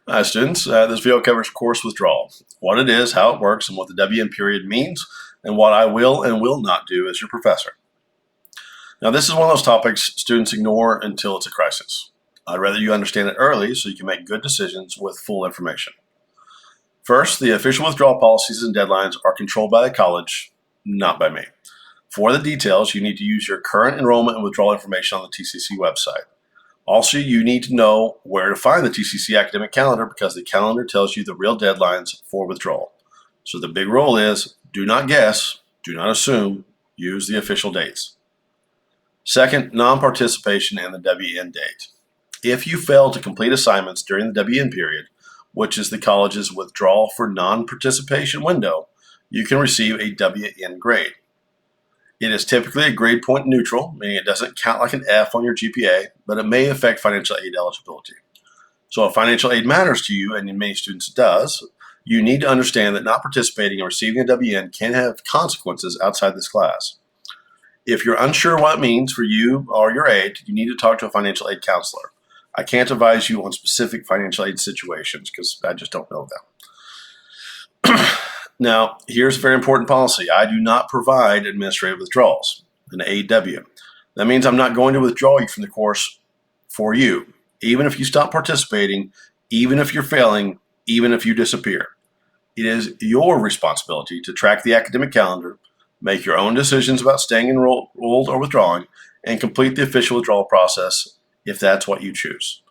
Hi students, this video covers course withdrawal, what it is, how it works, and what the WN period means, and what I will and will not do as your professor. Now this is one of those topics students ignore until it's a crisis. I'd rather you understand it early so you can make good decisions with full information. First, the official withdrawal policies and deadlines are controlled by the college, not by me. For the details, you need to use your current enrollment and withdrawal information on the TCC website. Also, you need to know where to find the TCC academic calendar because the calendar tells you the real deadlines for withdrawal. So the big rule is do not guess, do not assume, use the official dates. Second, non-participation and the WN date. If you fail to complete assignments during the WN period, which is the college's withdrawal for non-participation window, you can receive a WN grade. It is typically a grade point neutral, meaning it doesn't count like an F on your GPA, but it may affect financial aid eligibility. So if financial aid matters to you, and in many students it does, you need to understand that not participating and receiving a WN can have consequences outside this class. If you're unsure what it means for you or your aide, you need to talk to a financial aid counselor. I can't advise you on specific financial aid situations because I just don't know them. Now, here's a very important policy. I do not provide administrative withdrawals, an AW. That means I'm not going to withdraw you from the course for you, even if you stop participating, even if you're failing, even if you disappear. It is your responsibility to track the academic calendar, make your own decisions about staying enrolled or withdrawing, and complete the official withdrawal process if that's what you choose.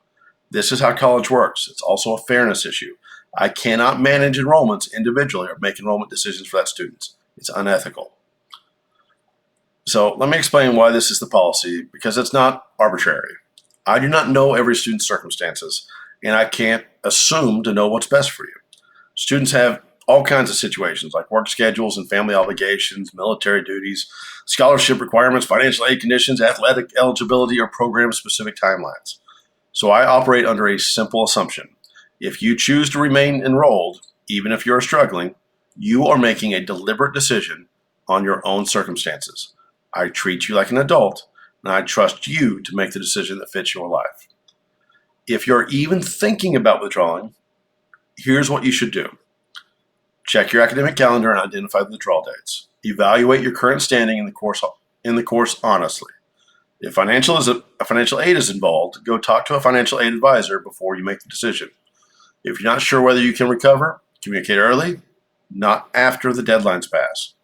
This is how college works. It's also a fairness issue. I cannot manage enrollments individually or make enrollment decisions for that student. It's unethical. So let me explain why this is the policy, because it's not arbitrary. I do not know every student's circumstances, and I can't assume to know what's best for you. Students have all kinds of situations like work schedules and family obligations, military duties, scholarship requirements, financial aid conditions, athletic eligibility, or program-specific timelines. So I operate under a simple assumption. If you choose to remain enrolled, even if you're struggling, you are making a deliberate decision on your own circumstances. I treat you like an adult, and I trust you to make the decision that fits your life. If you're even thinking about withdrawing, here's what you should do. Check your academic calendar and identify the withdrawal dates. Evaluate your current standing in the course honestly. If financial aid is involved, go talk to a financial aid advisor before you make the decision. If you're not sure whether you can recover, communicate early, not after the deadlines pass.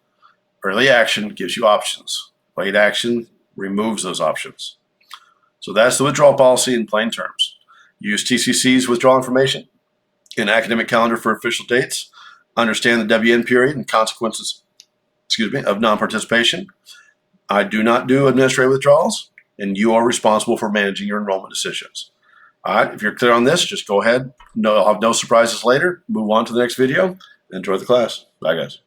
Early action gives you options. Late action removes those options. So that's the withdrawal policy in plain terms. Use TCC's withdrawal information and academic calendar for official dates. Understand the WN period and consequences of non-participation. I do not do administrative withdrawals, and you are responsible for managing your enrollment decisions. All right, if you're clear on this, just go ahead. I'll have no surprises later. Move on to the next video. Enjoy the class. Bye, guys.